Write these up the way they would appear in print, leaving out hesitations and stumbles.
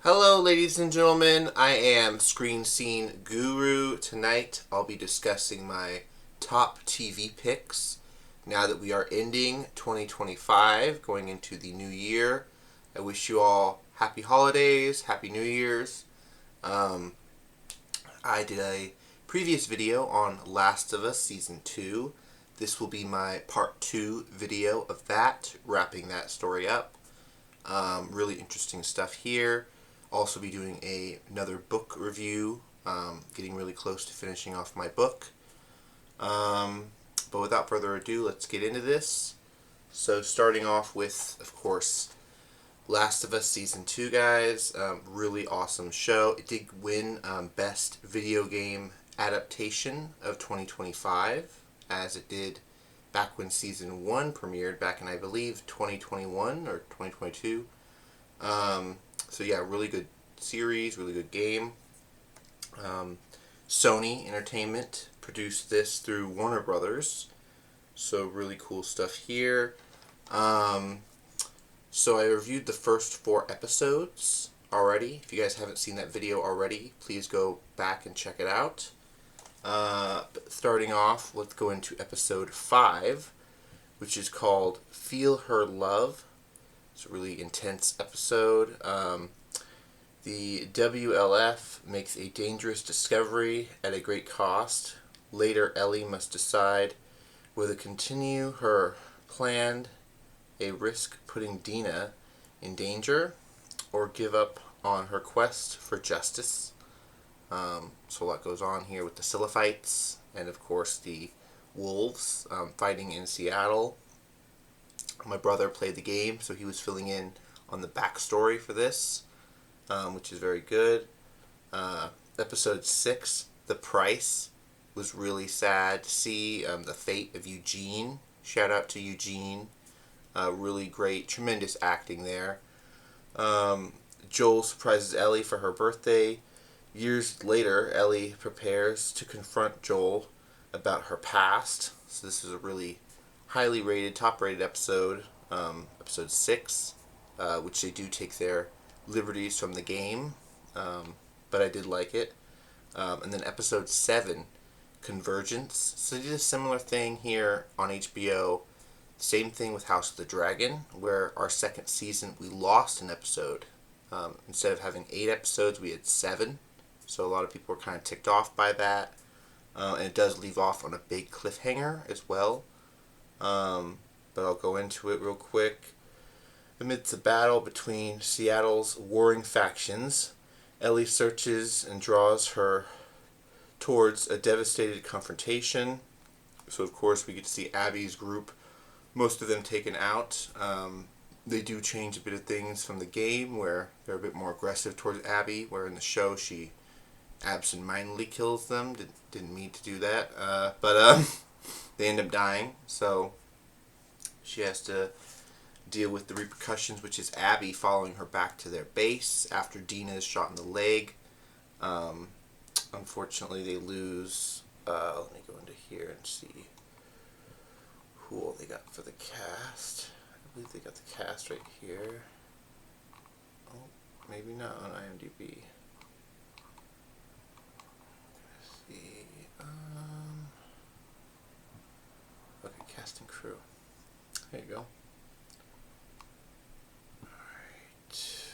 Hello, ladies and gentlemen. I am Screen Scene Guru. Tonight, I'll be discussing my top TV picks now that we are ending 2025, going into the new year. I wish you all happy holidays, happy New Year's. Um, I did a previous video on Last of Us Season 2. This will be my part 2 video of that, wrapping that story up. Really interesting stuff here. Also be doing another book review, getting really close to finishing off my book. But without further ado, let's get into this. So starting off with, of course, Last of Us Season 2, guys. Really awesome show. It did win Best Video Game Adaptation of 2025, as it did back when Season 1 premiered back in, I believe, 2021 or 2022. So yeah, really good series, really good game. Sony Entertainment produced this through Warner Brothers. So really cool stuff here. So I reviewed the first 4 episodes already. If you guys haven't seen that video already, please go back and check it out. But starting off, let's go into episode 5, which is called Feel Her Love. It's a really intense episode. The WLF makes a dangerous discovery at a great cost. Later, Ellie must decide whether to continue her plan, a risk putting Dina in danger, or give up on her quest for justice. So a lot goes on here with the Siliphites and, of course, the wolves fighting in Seattle. My brother played the game, so he was filling in on the backstory for this, which is very good. Episode 6, The Price, was really sad to see the fate of Eugene. Shout out to Eugene. Really great, tremendous acting there. Joel surprises Ellie for her birthday. Years later, Ellie prepares to confront Joel about her past. So this is a really highly rated, top rated episode, episode 6, which they do take their liberties from the game, but I did like it. And then episode 7, Convergence. So they did a similar thing here on HBO. Same thing with House of the Dragon, where our second season we lost an episode. Instead of having 8 episodes, we had 7. So a lot of people were kind of ticked off by that. And it does leave off on a big cliffhanger as well. But I'll go into it real quick. Amidst the battle between Seattle's warring factions, Ellie searches and draws her towards a devastated confrontation. So of course we get to see Abby's group, most of them taken out. They do change a bit of things from the game, where they're a bit more aggressive towards Abby, where in the show she absentmindedly kills them. Didn't mean to do that, but they end up dying, so she has to deal with the repercussions, which is Abby following her back to their base after Dina is shot in the leg. Unfortunately, they lose. Let me go into here and see who all they got for the cast. I believe they got the cast right here. Oh, maybe not on IMDb. Let's see. Okay, cast and crew. There you go. Alright.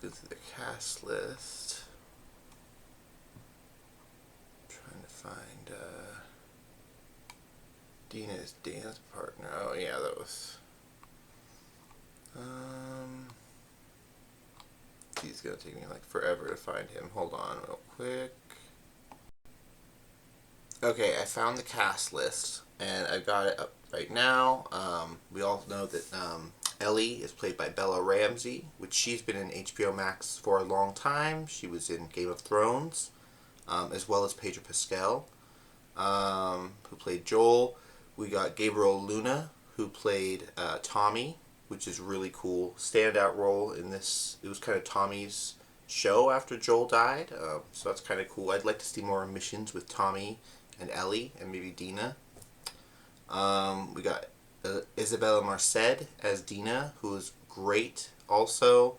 Look at the cast list. Trying to find Dina's dance partner. Oh yeah, that was He's gonna take me like forever to find him. Hold on real quick. Okay, I found the cast list and I've got it up right now. We all know that Ellie is played by Bella Ramsey, which she's been in HBO Max for a long time. She was in Game of Thrones, as well as Pedro Pascal, who played Joel. We got Gabriel Luna, who played Tommy, which is really cool. Standout role in this. It was kind of Tommy's show after Joel died, so that's kind of cool. I'd like to see more missions with Tommy and Ellie and maybe Dina. We got Isabella Marced as Dina, who was great also.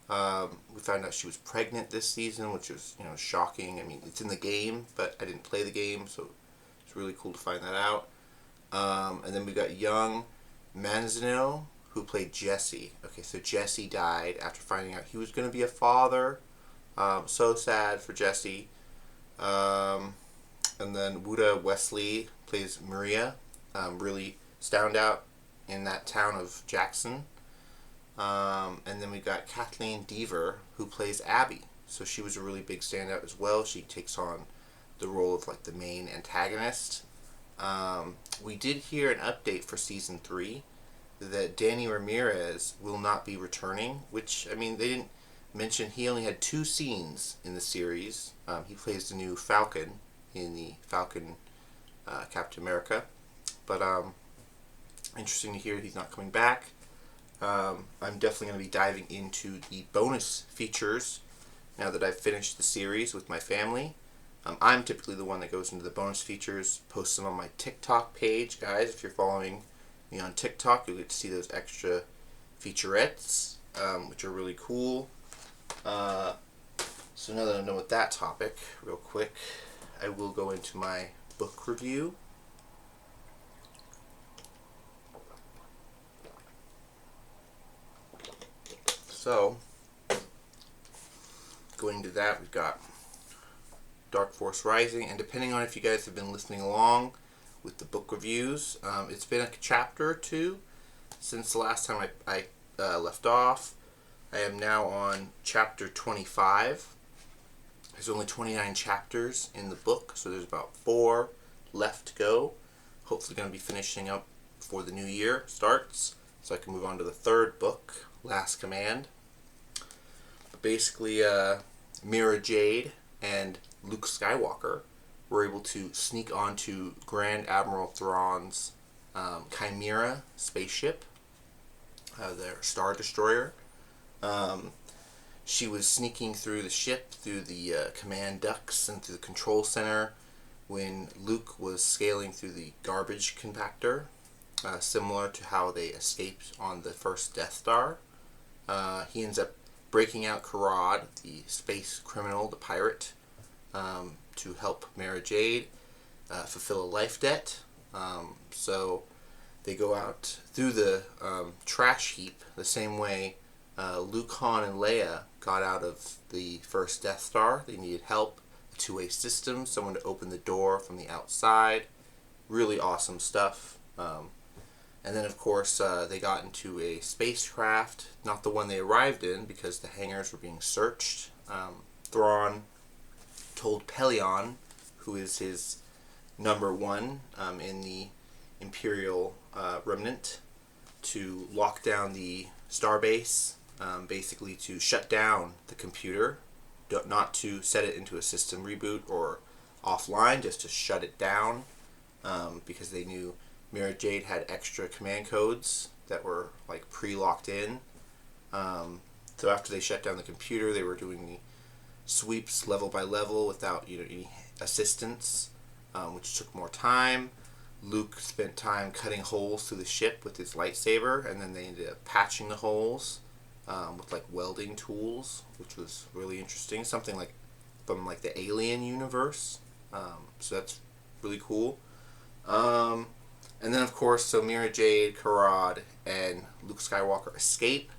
We found out she was pregnant this season, which was, shocking. I mean, it's in the game, but I didn't play the game, so it's really cool to find that out. And then we got young Manzano, who played Jesse. Okay, so Jesse died after finding out he was going to be a father. So sad for Jesse. And then Wuda Wesley plays Maria. Really stand out in that town of Jackson. And then we got Kathleen Deaver, who plays Abby. So she was a really big standout as well. She takes on the role of like the main antagonist. We did hear an update for season 3 that Danny Ramirez will not be returning, which, I mean, they didn't mention. He only had 2 scenes in the series. He plays the new Falcon in the Falcon Captain America. But interesting to hear he's not coming back. I'm definitely going to be diving into the bonus features now that I've finished the series with my family. I'm typically the one that goes into the bonus features, posts them on my TikTok page. Guys, if you're following me on TikTok, you'll get to see those extra featurettes, which are really cool. So now that I'm done with that topic, real quick, I will go into my book review. So, going into that, we've got Dark Force Rising, and depending on if you guys have been listening along with the book reviews, it's been a chapter or 2 since the last time I left off. I am now on chapter 25. There's only 29 chapters in the book, so there's about 4 left to go. Hopefully going to be finishing up before the new year starts, so I can move on to the 3rd book, Last Command. But basically, Mira Jade and Luke Skywalker were able to sneak onto Grand Admiral Thrawn's Chimera spaceship, their Star Destroyer. She was sneaking through the ship, through the command ducts and through the control center when Luke was scaling through the garbage compactor, similar to how they escaped on the first Death Star. He ends up breaking out Karad, the space criminal, the pirate, to help Mara Jade fulfill a life debt. So they go out through the trash heap the same way Luke, Han, and Leia got out of the first Death Star. They needed help, a 2-way system, someone to open the door from the outside. Really awesome stuff. And then, of course, they got into a spacecraft, not the one they arrived in, because the hangars were being searched. Thrawn told Pelion, who is his number 1 in the Imperial Remnant, to lock down the starbase, basically to shut down the computer, not to set it into a system reboot or offline, just to shut it down, because they knew Mira Jade had extra command codes that were like pre-locked in. So after they shut down the computer, they were doing the sweeps level by level without any assistance, which took more time. Luke spent time cutting holes through the ship with his lightsaber, and then they ended up patching the holes with like welding tools, which was really interesting. Something like from like the Alien universe. So that's really cool. And then, of course, so Mira Jade, Karad, and Luke Skywalker escape.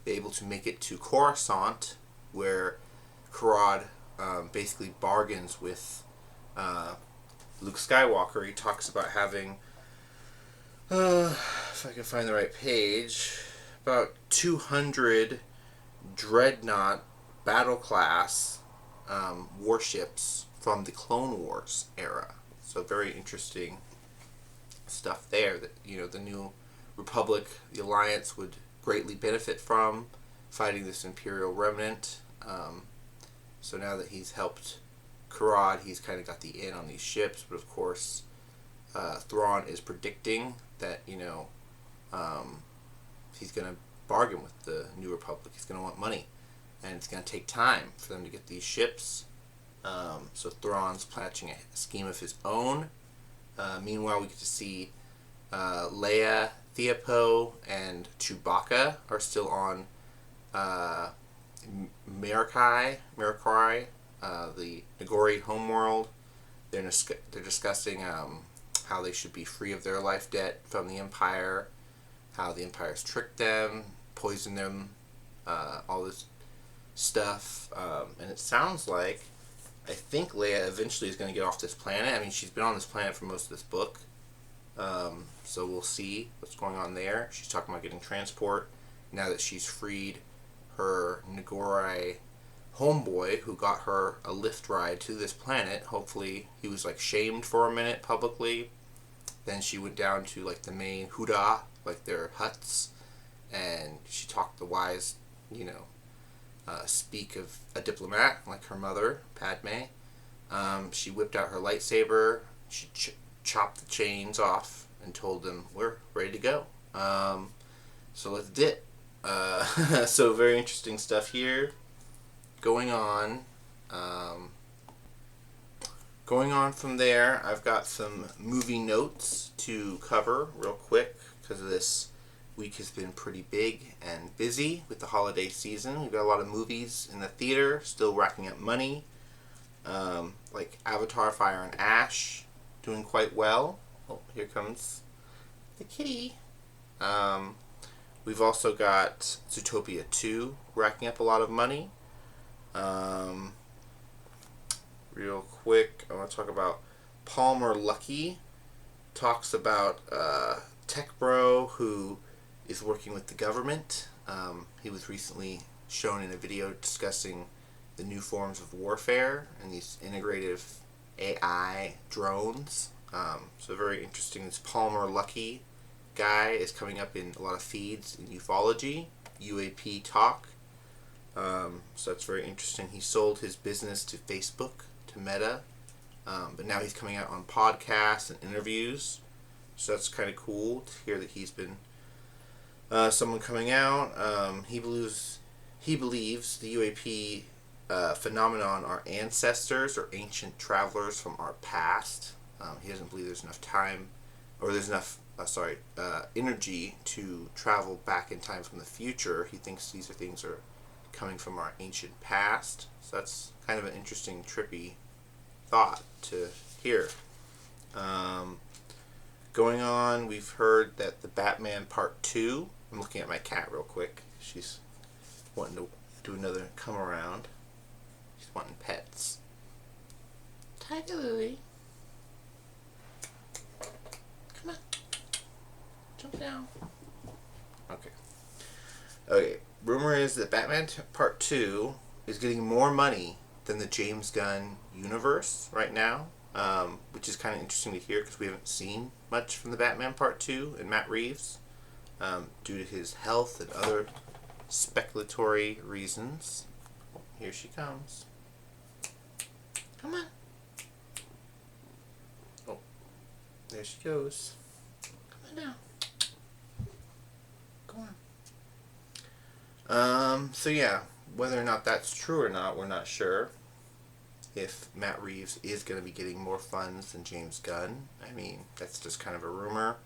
They're able to make it to Coruscant, where Karad basically bargains with Luke Skywalker. He talks about having, if I can find the right page, about 200 dreadnought battle class warships from the Clone Wars era. So very interesting stuff there that the New Republic, the Alliance, would greatly benefit from fighting this Imperial remnant. So now that he's helped Karad, he's kind of got the in on these ships. But of course, Thrawn is predicting that he's going to bargain with the New Republic. He's going to want money. and it's going to take time for them to get these ships. So Thrawn's planning a scheme of his own. Meanwhile, we get to see Leia, Theopo, and Chewbacca are still on Mirakai, the Nagori homeworld. They're discussing how they should be free of their life debt from the Empire, how the Empire's tricked them, poisoned them, all this stuff. And it sounds like, I think Leia eventually is going to get off this planet. I mean, she's been on this planet for most of this book. So we'll see what's going on there. She's talking about getting transport now that she's freed her Nagori homeboy who got her a lift ride to this planet. Hopefully he was like shamed for a minute publicly. Then she went down to like the main Huda, like their huts, and she talked the wise, speak of a diplomat like her mother, Padme. She whipped out her lightsaber. She chopped the chains off and told them, we're ready to go. So let's dip. So very interesting stuff here going on. Going on from there, I've got some movie notes to cover real quick because this week has been pretty big and busy with the holiday season. We've got a lot of movies in the theater still racking up money, like Avatar, Fire and Ash, doing quite well. Oh, here comes the kitty. We've also got Zootopia 2 racking up a lot of money. Real quick, I want to talk about Palmer Luckey. Talks about tech bro who is working with the government. He was recently shown in a video discussing the new forms of warfare and these integrative AI drones. So very interesting. This Palmer Luckey guy is coming up in a lot of feeds in ufology, UAP talk. So that's very interesting. He sold his business to Facebook, to Meta, but now he's coming out on podcasts and interviews. So that's kind of cool to hear that he's been someone coming out. He believes the UAP phenomenon are ancestors or ancient travelers from our past. He doesn't believe there's enough time, or there's enough energy to travel back in time from the future. He thinks these are things are coming from our ancient past. So that's kind of an interesting, trippy thought to hear. Going on, we've heard that the Batman Part 2, I'm looking at my cat real quick. She's wanting to do another come around. She's wanting pets. Tiger Lily. Come on. Jump down. Okay. Rumor is that Batman Part 2 is getting more money than the James Gunn universe right now, which is kind of interesting to hear because we haven't seen much from the Batman Part 2 and Matt Reeves due to his health and other speculatory reasons. Here she comes. Come on. Oh, there she goes. Come on now. Go on. So yeah, whether or not that's true or not, we're not sure. If Matt Reeves is going to be getting more funds than James Gunn. I mean, that's just kind of a rumor.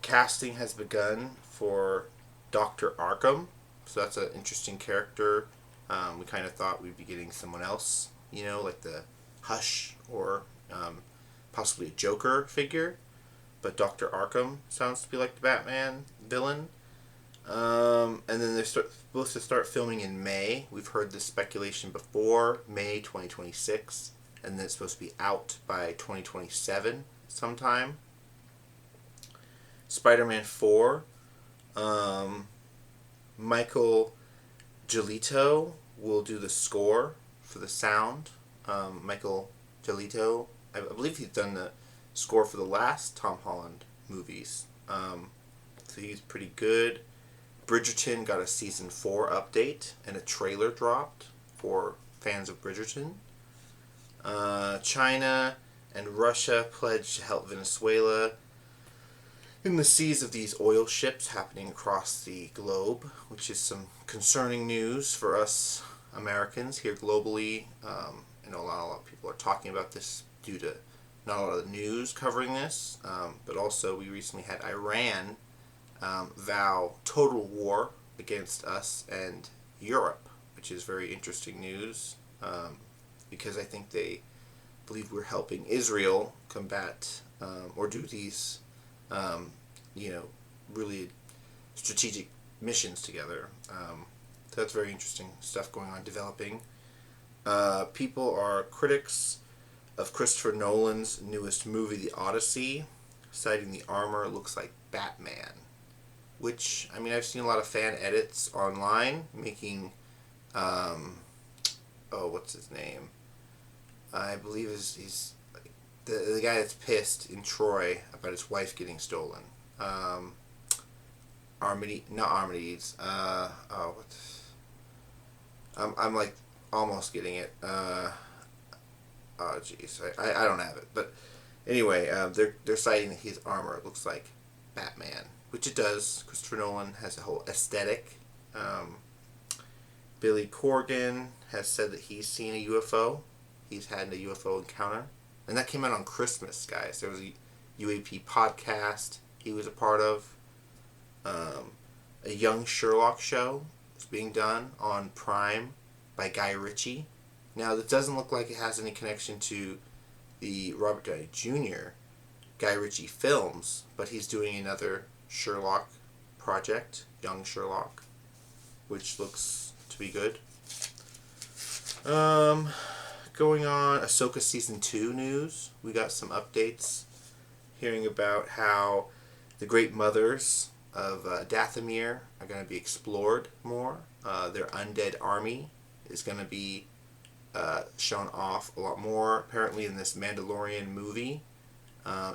Casting has begun for Dr. Arkham, so that's an interesting character. We kind of thought we'd be getting someone else, like the Hush or possibly a Joker figure. But Dr. Arkham sounds to be like the Batman villain. And then they're supposed to start filming in May. We've heard this speculation before, May 2026. And then it's supposed to be out by 2027 sometime. Spider-Man 4. Michael Giolito will do the score for the sound. Michael Giolito, I believe he's done the score for the last Tom Holland movies. So he's pretty good. Bridgerton got a season 4 update and a trailer dropped for fans of Bridgerton. China and Russia pledged to help Venezuela. in the seas of these oil ships happening across the globe, which is some concerning news for us Americans here globally. I know a lot of people are talking about this due to not a lot of the news covering this, but also we recently had Iran vow total war against us and Europe, which is very interesting news, because I think they believe we're helping Israel combat or do these really strategic missions together. So that's very interesting stuff going on, developing. People are critics of Christopher Nolan's newest movie, The Odyssey, citing the armor looks like Batman. Which, I mean, I've seen a lot of fan edits online making, what's his name? I believe he's the guy that's pissed in Troy about his wife getting stolen. Armides. I'm like almost getting it. Oh jeez, I don't have it. But anyway, they're citing that his armor looks like Batman, which it does. Christopher Nolan has a whole aesthetic. Billy Corgan has said that he's seen a UFO. He's had a UFO encounter. And that came out on Christmas, guys. There was a UAP podcast he was a part of. A young Sherlock show is being done on Prime by Guy Ritchie. Now, that doesn't look like it has any connection to the Robert Downey Jr. Guy Ritchie films, but he's doing another Sherlock project, Young Sherlock, which looks to be good. Going on, Ahsoka Season 2 news. We got some updates hearing about how the Great Mothers of Dathomir are going to be explored more. Their undead army is going to be shown off a lot more, apparently, in this Mandalorian movie.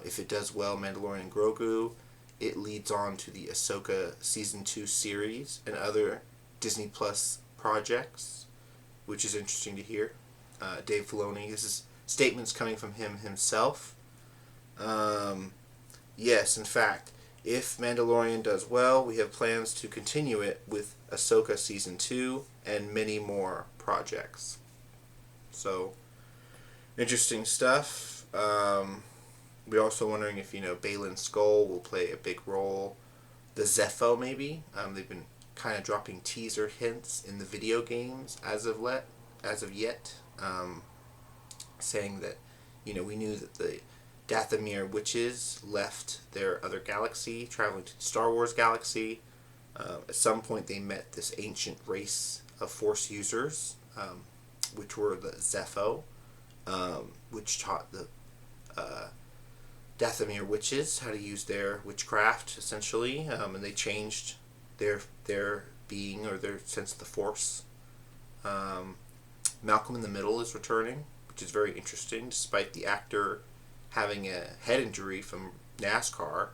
If it does well, Mandalorian&Grogu, it leads on to the Ahsoka Season 2 series and other Disney Plus projects, which is interesting to hear. Dave Filoni, this is statements coming from him himself. Yes, in fact, if Mandalorian does well, we have plans to continue it with Ahsoka Season 2 and many more projects. So, interesting stuff. We're also wondering if, Baylan Skoll will play a big role. The Zepho, maybe. They've been kind of dropping teaser hints in the video games as of yet, saying that, we knew that the Dathomir witches left their other galaxy, traveling to the Star Wars galaxy. At some point, they met this ancient race of Force users, which were the Zepho, which taught the Dathomir witches how to use their witchcraft, essentially, and they changed their being or their sense of the Force. Malcolm in the Middle is returning, which is very interesting, despite the actor having a head injury from NASCAR.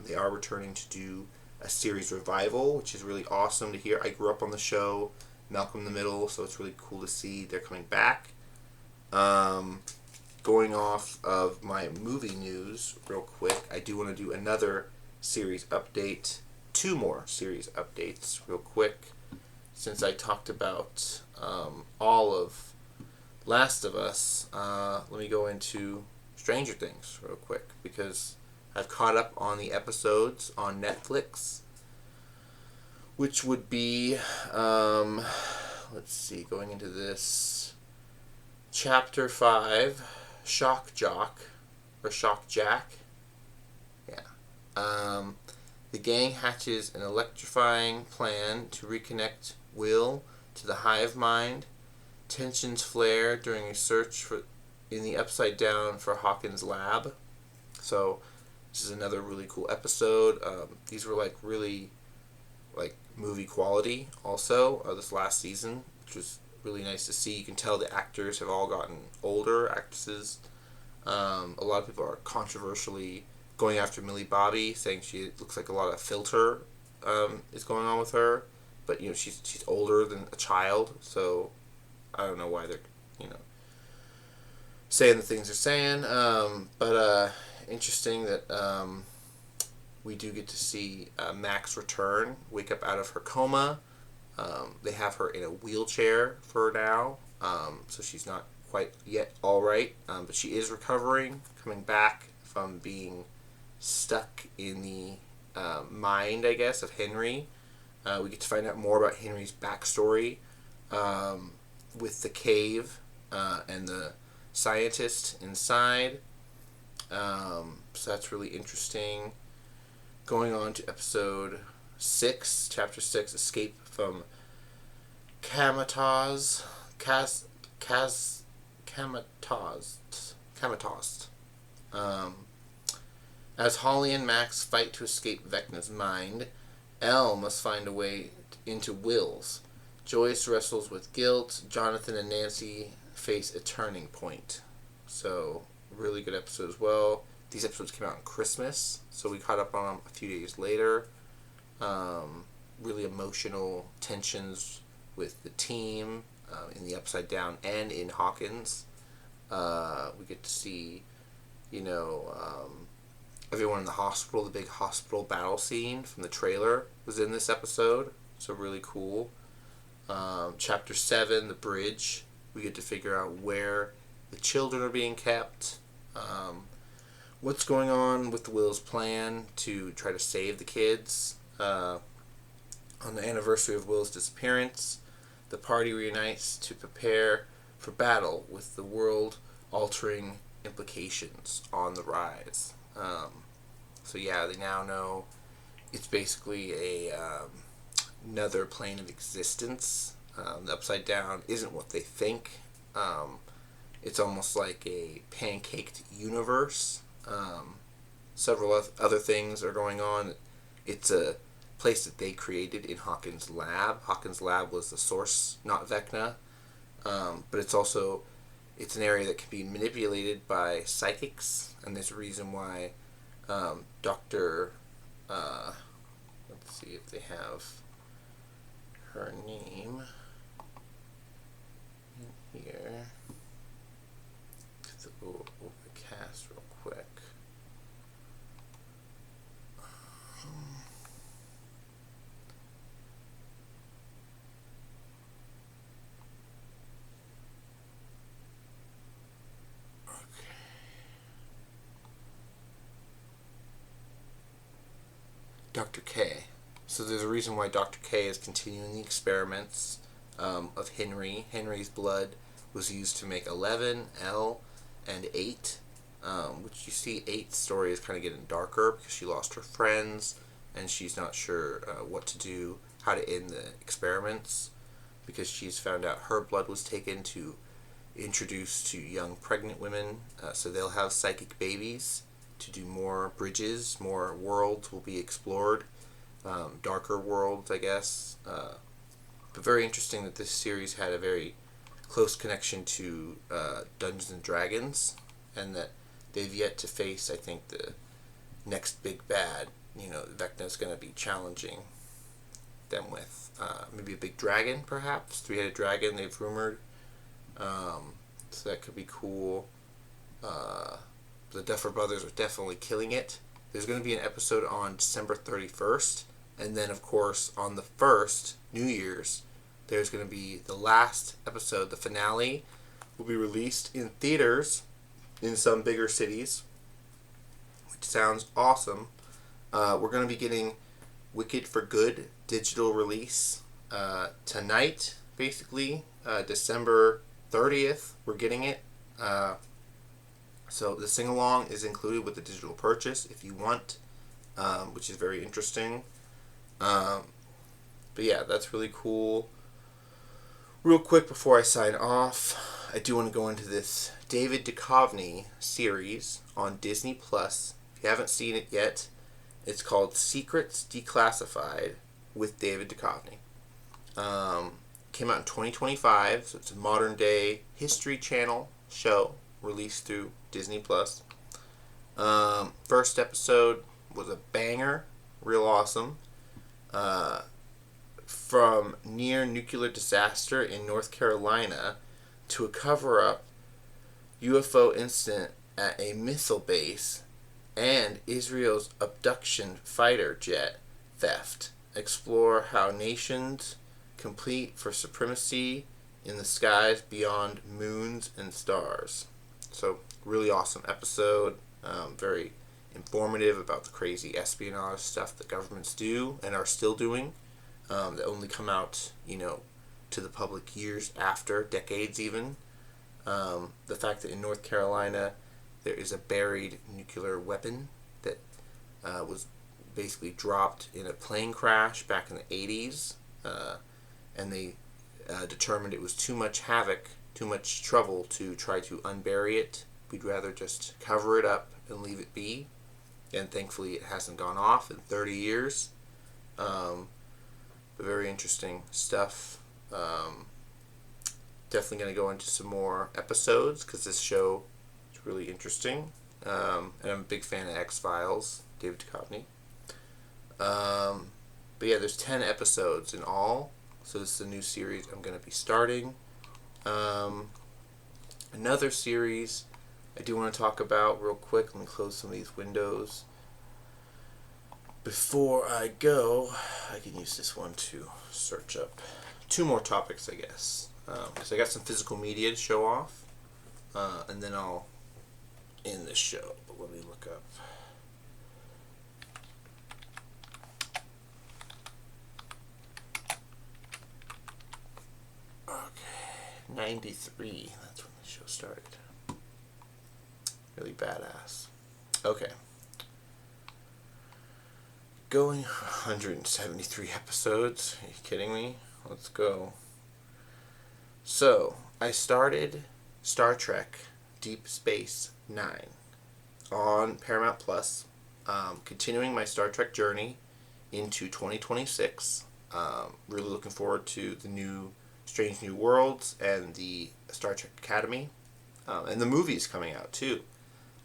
They are returning to do a series revival, which is really awesome to hear. I grew up on the show Malcolm in the Middle, so it's really cool to see they're coming back. Going off of my movie news real quick, I do want to do another series update, 2 more series updates real quick, since I talked about all of Last of Us. Let me go into Stranger Things real quick, because I've caught up on the episodes on Netflix, which would be, let's see, going into this, Chapter 5, Shock Jock, or Shock Jack. Yeah. The gang hatches an electrifying plan to reconnect Will to the hive mind. Tensions flare during a search in the Upside Down for Hawkins' lab. So this is another really cool episode. These were really movie quality also, this last season, which was really nice to see. You can tell the actors have all gotten older, actresses. A lot of people are controversially going after Millie Bobby, saying she looks like a lot of filter is going on with her. But, she's older than a child, so I don't know why they're, saying the things they're saying. But interesting that we do get to see Max return, wake up out of her coma. They have her in a wheelchair for now, so she's not quite yet all right, but she is recovering, coming back from being stuck in the mind, I guess, of Henry. We get to find out more about Henry's backstory with the cave and the scientist inside. So that's really interesting. Going on to episode 6, chapter 6, Escape from Kamatost. As Holly and Max fight to escape Vecna's mind, Elle must find a way into Will's. Joyce wrestles with guilt. Jonathan and Nancy face a turning point. So, really good episode as well. These episodes came out on Christmas, so we caught up on them a few days later. Really emotional tensions with the team in the Upside Down and in Hawkins. We get to see, everyone in the hospital. The big hospital battle scene from the trailer was in this episode, so really cool. Chapter 7, The Bridge. We get to figure out where the children are being kept. What's going on with Will's plan to try to save the kids. On the anniversary of Will's disappearance, the party reunites to prepare for battle with the world-altering implications on the rise. So yeah, they now know it's basically another plane of existence. The Upside Down isn't what they think. It's almost like a pancaked universe. Several other things are going on. It's a place that they created in Hawkins' lab. Hawkins' lab was the source, not Vecna. But it's an area that can be manipulated by psychics, and there's a reason why Dr. Let's see if they have her name in here. Let's go over the cast real quick. Dr. K. So there's a reason why Dr. K is continuing the experiments of Henry. Henry's blood was used to make 11, L, and 8, which you see 8's story is kind of getting darker because she lost her friends and she's not sure what to do, how to end the experiments, because she's found out her blood was taken to introduce to young pregnant women, so they'll have psychic babies to do more bridges, more worlds will be explored, darker worlds, I guess. But very interesting that this series had a very close connection to Dungeons and Dragons, and that they've yet to face, I think, the next big bad. Vecna's going to be challenging them with. Maybe a big dragon, perhaps? 3-headed dragon, they've rumored. So that could be cool. The Duffer Brothers are definitely killing it. There's going to be an episode on December 31st, and then, of course, on the 1st, New Year's, there's going to be the last episode. The finale will be released in theaters in some bigger cities, which sounds awesome. We're going to be getting Wicked for Good digital release tonight, basically. December 30th, we're getting it. So the sing-along is included with the digital purchase if you want, which is very interesting. But yeah, that's really cool. Real quick before I sign off, I do want to go into this David Duchovny series on Disney+. If you haven't seen it yet, it's called Secrets Declassified with David Duchovny. Came out in 2025, so it's a modern-day History Channel show released through Disney+. First episode was a banger, real awesome. From near nuclear disaster in North Carolina to a cover-up UFO incident at a missile base And Israel's abduction fighter jet theft. Explore how nations compete for supremacy in the skies beyond moons and stars. So, really awesome episode. Very informative about the crazy espionage stuff that governments do and are still doing. That only come out, to the public years after, decades even. The fact that in North Carolina there is a buried nuclear weapon that was basically dropped in a plane crash back in the 80s, and they determined it was too much havoc, too much trouble to try to unbury it. We'd rather just cover it up and leave it be. And thankfully it hasn't gone off in 30 years. But very interesting stuff. Definitely going to go into some more episodes because this show is really interesting. And I'm a big fan of X-Files, David Duchovny. But yeah, there's 10 episodes in all. So this is a new series I'm going to be starting. Another series I do want to talk about real quick. Let me close some of these windows. Before I go, I can use this one to search up 2 more topics, I guess. Because I got some physical media to show off. And then I'll end the show. But let me look up. Okay. 93. That's when the show started. Really badass. Okay. Going 173 episodes. Are you kidding me? Let's go. So, I started Star Trek Deep Space Nine on Paramount Plus, continuing my Star Trek journey into 2026. Really looking forward to the new Strange New Worlds and the Star Trek Academy, and the movies coming out too.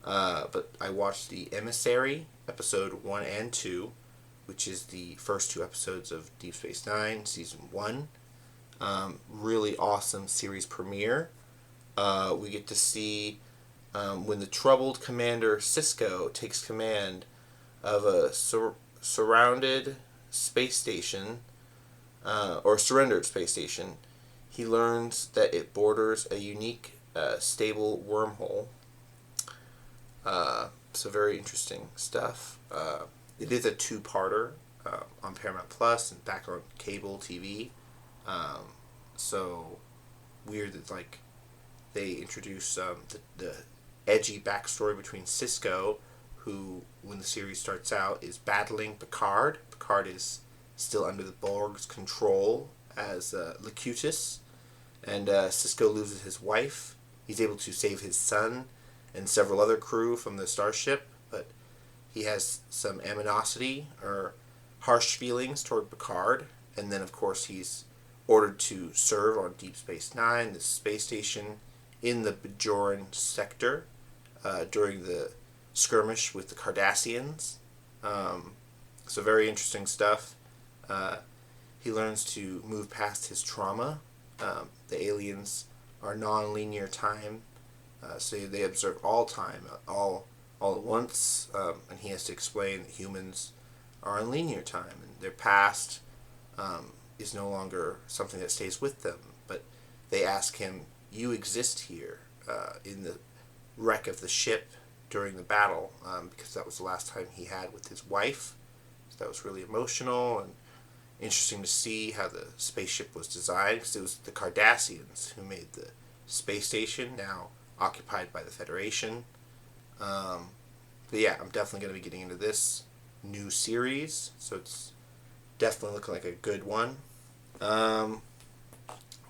But I watched The Emissary, episode 1 and 2, which is the first 2 episodes of Deep Space Nine, season 1. Really awesome series premiere. We get to see when the troubled Commander Sisko takes command of a surrounded space station, or surrendered space station. He learns that it borders a unique, stable wormhole. So very interesting stuff. It is a 2-parter on Paramount Plus and back on cable TV. So weird that they introduce the edgy backstory between Sisko, who when the series starts out is battling Picard. Picard is still under the Borg's control as Locutus, and Sisko loses his wife. He's able to save his son and several other crew from the starship, but he has some animosity or harsh feelings toward Picard, and then of course he's ordered to serve on Deep Space Nine, the space station in the Bajoran sector, during the skirmish with the Cardassians. So very interesting stuff. He learns to move past his trauma. The aliens are non-linear time, so they observe all time, all at once, and he has to explain that humans are in linear time, and their past is no longer something that stays with them. But they ask him, "You exist here in the wreck of the ship during the battle," because that was the last time he had with his wife. So that was really emotional and interesting to see how the spaceship was designed, because it was the Cardassians who made the space station, now occupied by the Federation. But yeah, I'm definitely going to be getting into this new series, so it's definitely looking like a good one.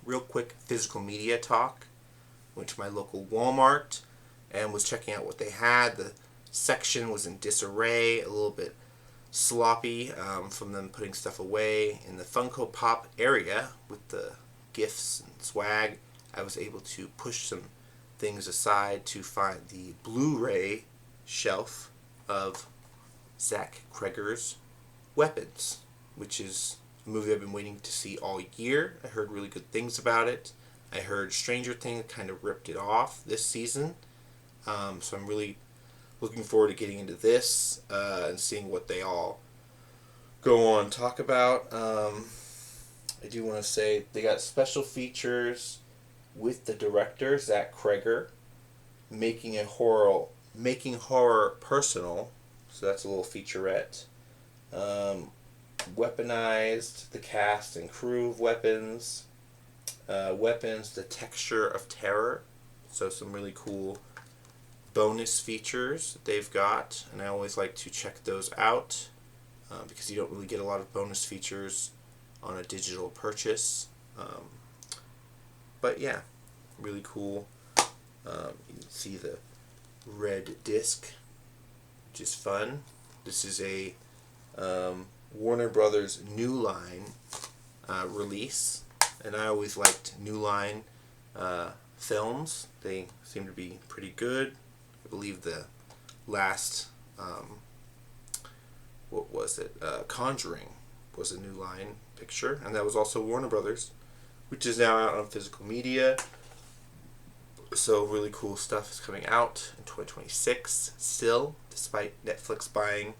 Real quick physical media talk. Went to my local Walmart and was checking out what they had. The section was in disarray, a little bit sloppy from them putting stuff away. In the Funko Pop area with the gifts and swag, I was able to push some things aside to find the Blu-ray shelf of Zach Kreger's Weapons, which is a movie I've been waiting to see all year. I heard really good things about it. I heard Stranger Things kind of ripped it off this season. So I'm really looking forward to getting into this and seeing what they all go on talk about. I do want to say they got special features with the director Zach Kreger, making horror personal. So that's a little featurette. Weaponized the cast and crew of weapons. Weapons, the texture of terror. So some really cool bonus features that they've got, and I always like to check those out because you don't really get a lot of bonus features on a digital purchase. But yeah, really cool. You can see the red disc, which is fun. This is a Warner Brothers New Line release, and I always liked New Line films. They seem to be pretty good. I believe the last, what was it? Conjuring was a New Line picture, and that was also Warner Brothers, which is now out on physical media. So really cool stuff is coming out in 2026 still, despite Netflix buying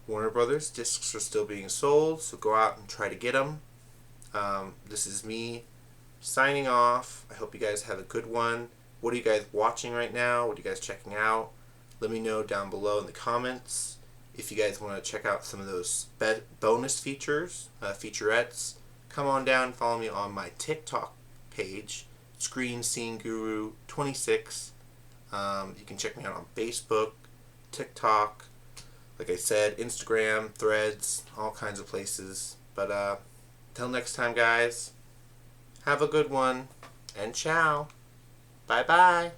Warner Brothers. Discs are still being sold, so go out and try to get them. This is me signing off. I hope you guys have a good one. What are you guys watching right now? What are you guys checking out? Let me know down below in the comments. If you guys want to check out some of those bonus features, featurettes, come on down and follow me on my TikTok page, Screen Scene Guru 26. You can check me out on Facebook, TikTok, like I said, Instagram, Threads, all kinds of places. But till next time, guys, have a good one, and ciao. Bye-bye.